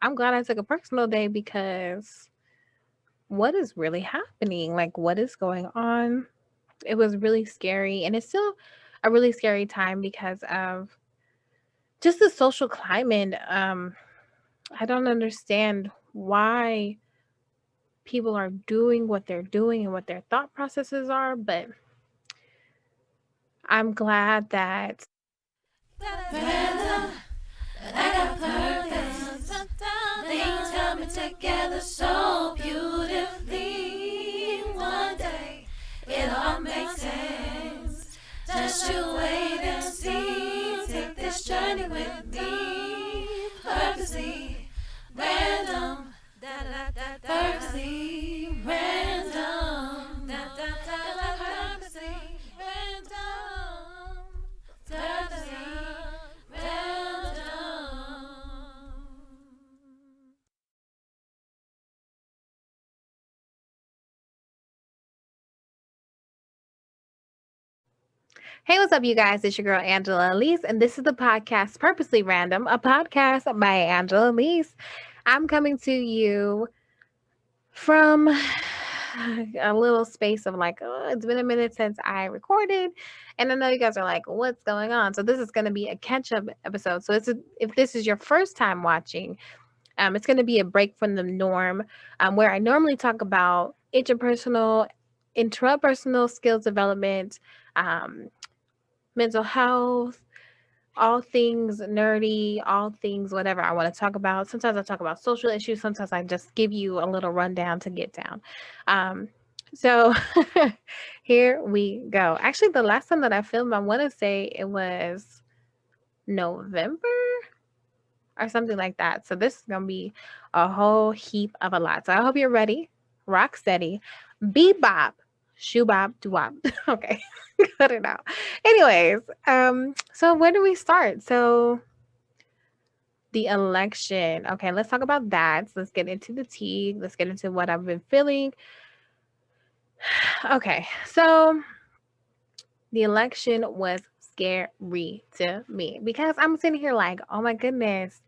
I'm glad I took a personal day because what is really happening? Like, what is going on? It was really scary. And it's still a really scary time because of just the social climate. I don't understand why people are doing what they're doing and what their thought processes are, but I'm glad that Random, but I got purpose. Things coming together so beautifully. One day it'll all make sense. Just you wait and see. Take this journey with me. Purposely random. Purposely random. Purposely random. Purposely random. hey, what's up, you guys? It's your girl Angela Elise, and this is the podcast Purposely Random, a podcast by Angela Elise. I'm coming to you from a little space of like, oh, it's been a minute since I recorded, and I know you guys are like, what's going on? So this is going to be a catch-up episode. So if this is your first time watching, it's going to be a break from the norm, where I normally talk about intrapersonal skills development, um, mental health, all things nerdy, all things whatever I want to talk about. Sometimes I talk about social issues. Sometimes I just give you a little rundown to get down. So here we go. Actually, the last time that I filmed, I want to say it was November or something like that. So this is gonna be a whole heap of a lot. So I hope you're ready. Rock steady. Bebop. Shoe bop, doo wop. Okay. Cut it out. Anyways, so where do we start? So the election. Okay, let's talk about that. So let's get into the tea. Let's get into what I've been feeling. Okay, so the election was scary to me because I'm sitting here like, oh my goodness,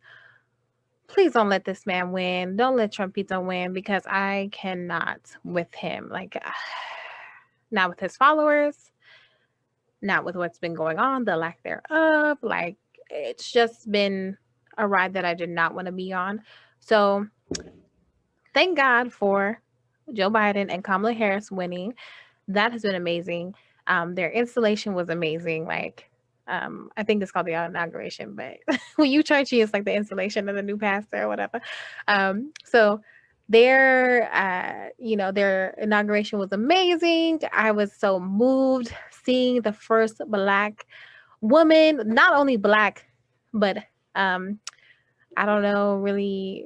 please don't let this man win. Don't let Trumpito win because I cannot with him. Like, not with his followers, not with what's been going on, the lack thereof. Like, it's just been a ride that I did not want to be on. So, thank God for Joe Biden and Kamala Harris winning. That has been amazing. Their installation was amazing. Like, I think it's called the inauguration, but when you churchy, it's like the installation of the new pastor or whatever. So their inauguration was amazing. I was so moved seeing the first Black woman, not only Black, but um, I don't know, really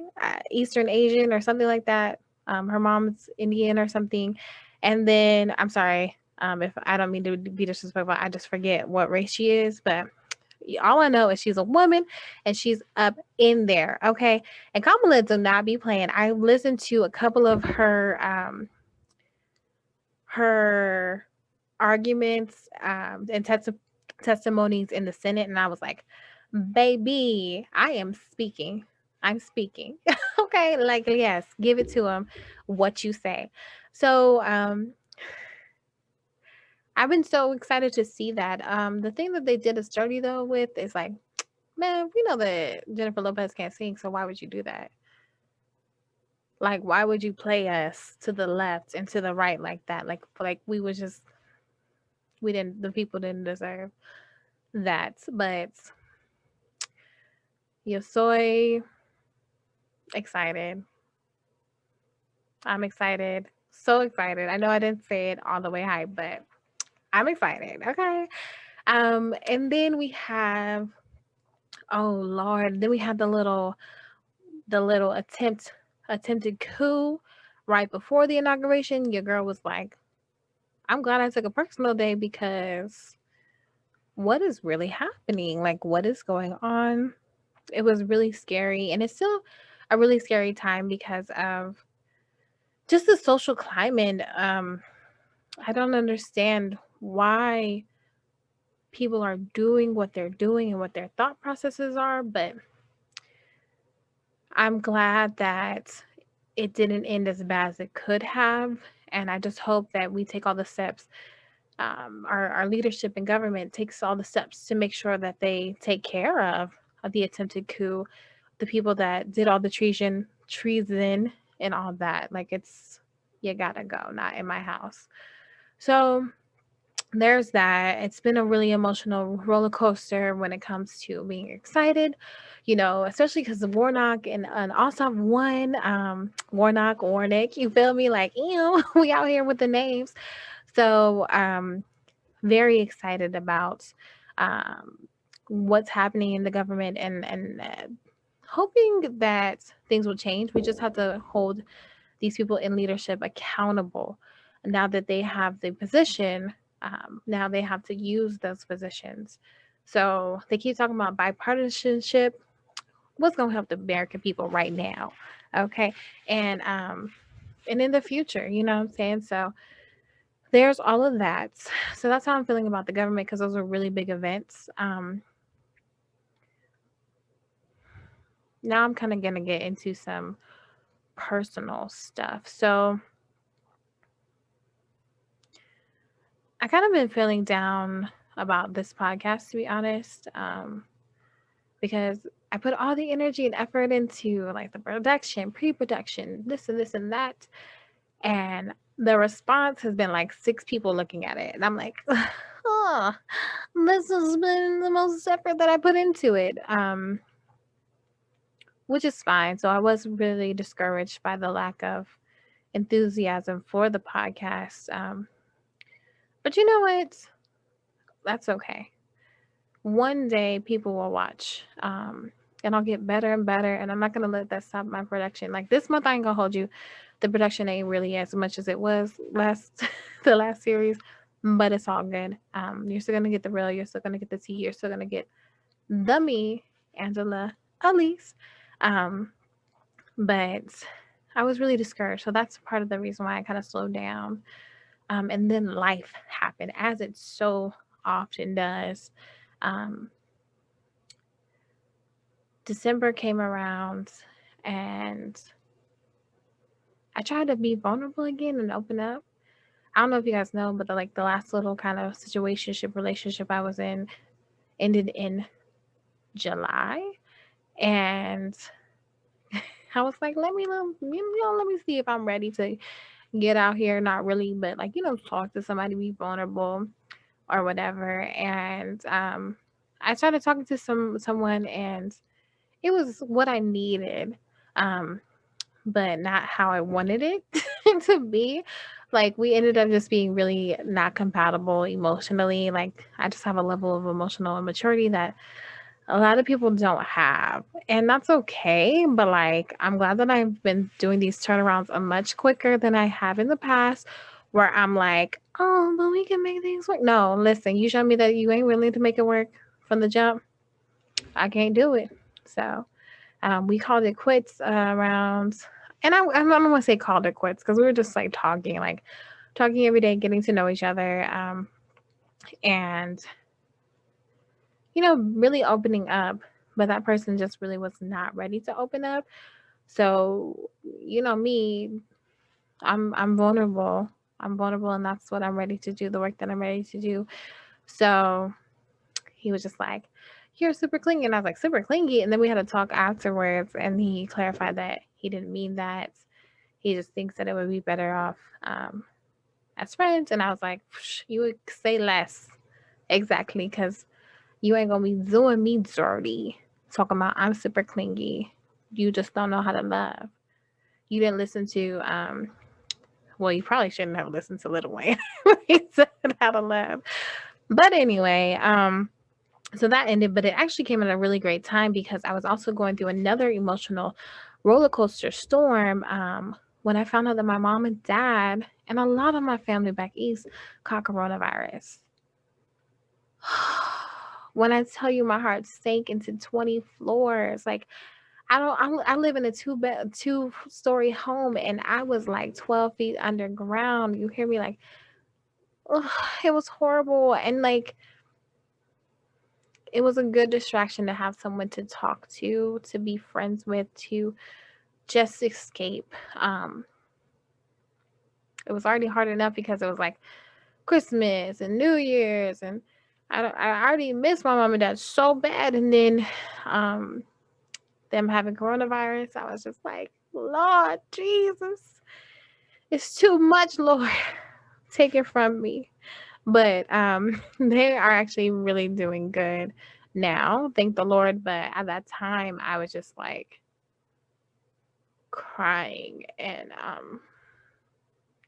Eastern Asian or something like that. Her mom's Indian or something. And then, I'm sorry if I don't mean to be disrespectful, I just forget what race she is. But all I know is she's a woman and she's up in there. Okay. And Kamala do not be playing. I listened to a couple of her arguments and testimonies in the Senate, and I was like, baby, I am speaking. I'm speaking. Okay, like yes, give it to him. What you say. So I've been so excited to see that. The thing that they did a study though with is like, man, we know that Jennifer Lopez can't sing, so why would you do that? Like, why would you play us to the left and to the right like that? Like we was just the people didn't deserve that. But yo soy excited. I'm excited. So excited. I know I didn't say it all the way high, but I'm excited. Okay. And then we have, oh Lord, then we had the little attempted coup right before the inauguration. Your girl was like, I'm glad I took a personal day because what is really happening? Like, what is going on? It was really scary. And it's still a really scary time because of just the social climate. I don't understand why people are doing what they're doing and what their thought processes are, but I'm glad that it didn't end as bad as it could have. And I just hope that we take all the steps. Our leadership in government takes all the steps to make sure that they take care of the attempted coup, the people that did all the treason, and all that. Like it's you gotta go, not in my house. So there's that. It's been a really emotional roller coaster when it comes to being excited, especially because the Warnock and Ossoff won. Warnick, you feel me? Like, we out here with the names. So, very excited about um, what's happening in the government and hoping that things will change. We just have to hold these people in leadership accountable. Now that they have the position, now they have to use those positions. So they keep talking about bipartisanship. What's going to help the American people right now? Okay. And in the future, you know what I'm saying? So there's all of that. So that's how I'm feeling about the government because those are really big events. Now I'm kind of going to get into some personal stuff. So I kind of been feeling down about this podcast, to be honest, because I put all the energy and effort into like the production, pre-production, this and that, and the response has been like 6 people looking at it, and I'm like, oh, this has been the most effort that I put into it, which is fine. So I was really discouraged by the lack of enthusiasm for the podcast, but you know what? That's okay. One day people will watch, and I'll get better and better, and I'm not gonna let that stop my production. Like this month I ain't gonna hold you, the production ain't really as much as it was last the last series, but it's all good. You're still gonna get the real, you're still gonna get the tea, you're still gonna get the me, Angela, Elise. um but I was really discouraged, so that's part of the reason why I kind of slowed down. And then life happened, as it so often does. um December came around, and I tried to be vulnerable again and open up. I don't know if you guys know, but the last little kind of situationship relationship I was in ended in July, and I was like, let me see if I'm ready to get out here. Not really, but like talk to somebody, be vulnerable or whatever. And I started talking to someone, and it was what I needed. Um, but not how I wanted it to be. Like we ended up just being really not compatible emotionally. Like I just have a level of emotional immaturity that a lot of people don't have. And that's okay. But like I'm glad that I've been doing these turnarounds a much quicker than I have in the past, where I'm like, oh, but we can make things work. No, listen, you show me that you ain't willing to make it work from the jump. I can't do it. So we called it quits around, and I don't want to say called it quits because we were just like talking every day, getting to know each other, and really opening up. But that person just really was not ready to open up. So me, I'm vulnerable. I'm vulnerable, and that's what I'm ready to do. The work that I'm ready to do. So he was just like, "You're super clingy," and I was like, "Super clingy," and then we had a talk afterwards, and he clarified that he didn't mean that. He just thinks that it would be better off um, as friends, and I was like, "You would say less, exactly, because you ain't gonna be doing me dirty, talking about I'm super clingy. You just don't know how to love. You didn't listen to well, you probably shouldn't have listened to Little Wayne. He said how to love, but anyway, so that ended, but it actually came at a really great time because I was also going through another emotional roller coaster storm when I found out that my mom and dad and a lot of my family back east caught coronavirus. When I tell you my heart sank into 20 floors, like I live in a two-story home, and I was like 12 feet underground. You hear me? Like, ugh, it was horrible. And like it was a good distraction to have someone to talk to be friends with, to just escape. It was already hard enough because it was like Christmas and New Year's, and I already missed my mom and dad so bad, and then um, them having coronavirus, I was just like, Lord Jesus, it's too much, Lord, take it from me. But they are actually really doing good now, thank the Lord. But at that time, I was just like crying, and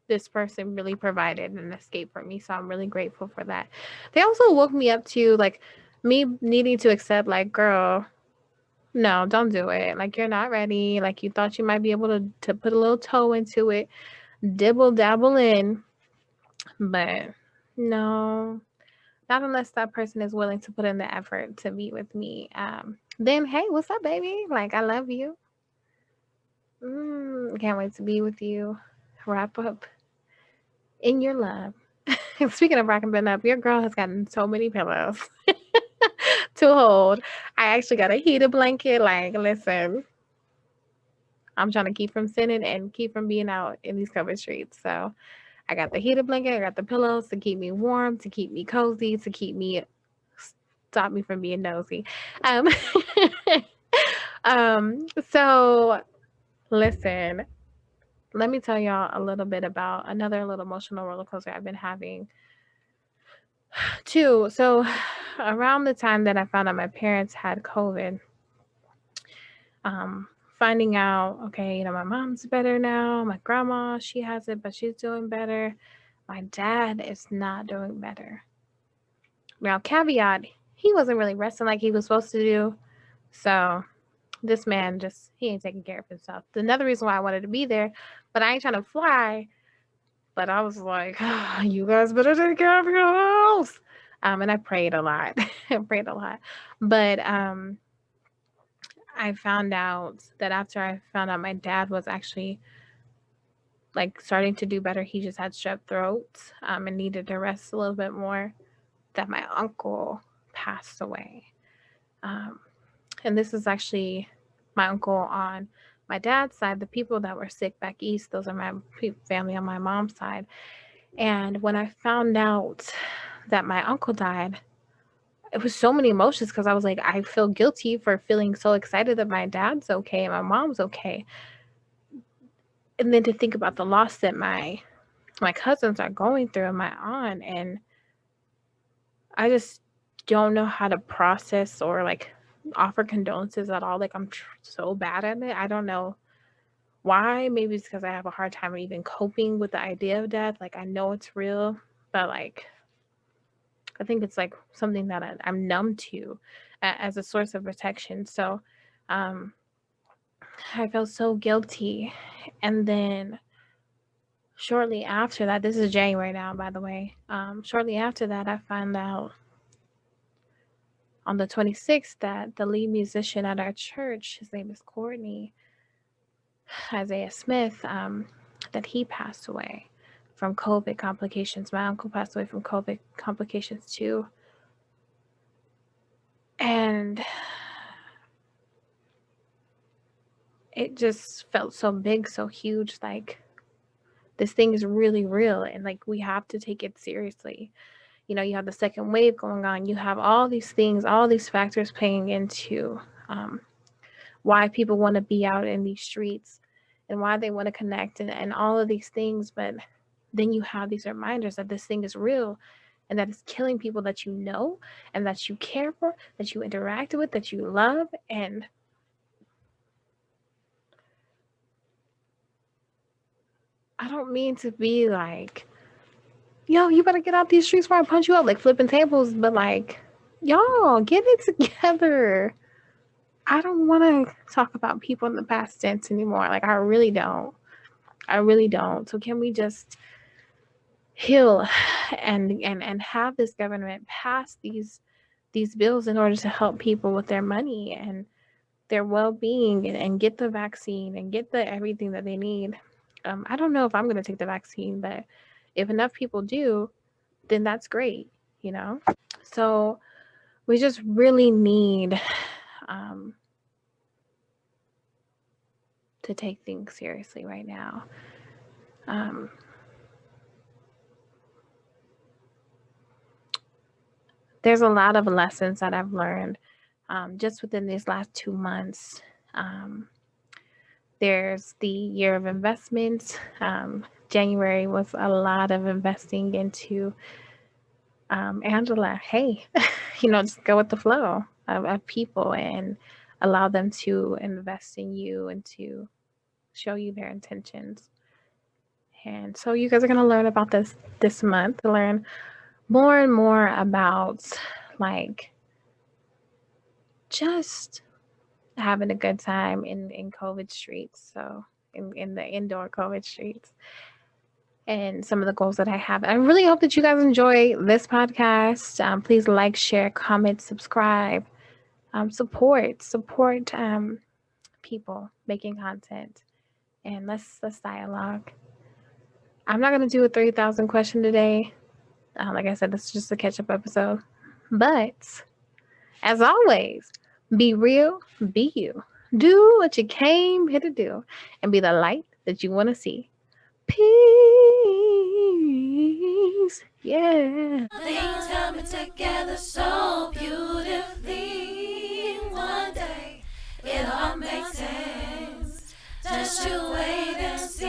this person really provided an escape for me. So I'm really grateful for that. They also woke me up to like me needing to accept, like, girl, no, don't do it. Like, you're not ready. Like, you thought you might be able to put a little toe into it, dibble dabble in, but no, not unless that person is willing to put in the effort to be with me. Then hey, what's up, baby? Like, I love you. Can't wait to be with you. Wrap up in your love. Speaking of rocking bed up, your girl has gotten so many pillows to hold. I actually got a heated blanket. Like, listen, I'm trying to keep from sinning and keep from being out in these covered streets. So I got the heated blanket, I got the pillows to keep me warm, to keep me cozy, to keep me stop me from being nosy. Um, so listen, let me tell y'all a little bit about another little emotional roller coaster I've been having too. So around the time that I found out my parents had COVID, um, finding out, okay, my mom's better now. My grandma, she has it, but she's doing better. My dad is not doing better. Now, caveat, he wasn't really resting like he was supposed to do. So this man just, he ain't taking care of himself. Another reason why I wanted to be there, but I ain't trying to fly. But I was like, you guys better take care of your house. And I prayed a lot. I prayed a lot. But I found out that after I found out my dad was actually like starting to do better, he just had strep throat and needed to rest a little bit more, that my uncle passed away. Um, and this is actually my uncle on my dad's side. The people that were sick back east, those are my family on my mom's side. And when I found out that my uncle died, it was so many emotions because I was like, I feel guilty for feeling so excited that my dad's okay and my mom's okay. And then to think about the loss that my cousins are going through and my aunt, and I just don't know how to process or like offer condolences at all. Like, I'm so bad at it. I don't know why. Maybe it's because I have a hard time even coping with the idea of death. Like, I know it's real, but like I think it's like something that I'm numb to as a source of protection. So um, I felt so guilty. And then shortly after that, this is January now, by the way. Shortly after that, I found out on the 26th that the lead musician at our church, his name is Courtney Isaiah Smith, that he passed away from COVID complications. My uncle passed away from COVID complications too. And it just felt so big, so huge. Like, this thing is really real, and like we have to take it seriously. You have the second wave going on. You have all these things, all these factors playing into um, why people want to be out in these streets and why they want to connect, and all of these things. But then you have these reminders that this thing is real and that it's killing people that you know and that you care for, that you interact with, that you love. And I don't mean to be like, yo, you better get out these streets before I punch you up, like flipping tables, but like, y'all, get it together. I don't want to talk about people in the past tense anymore. Like, I really don't. I really don't. So can we just heal and have this government pass these bills in order to help people with their money and their well-being, and get the vaccine and get the everything that they need. I don't know if I'm going to take the vaccine, but if enough people do, then that's great. So we just really need um, to take things seriously right now. Um, there's a lot of lessons that I've learned just within these last 2 months. Um, there's the year of investments. January was a lot of investing into Angela. Hey, just go with the flow of people and allow them to invest in you and to show you their intentions. And so you guys are going to learn about this month, learn more and more about like just having a good time in COVID streets. So in the indoor COVID streets and some of the goals that I have. I really hope that you guys enjoy this podcast. Please like, share, comment, subscribe, support people making content, and let's dialogue. I'm not gonna do a 3,000 question today. Like I said, this is just a catch up episode. But as always, be real, be you. Do what you came here to do and be the light that you want to see. Peace. Yeah. Things coming together so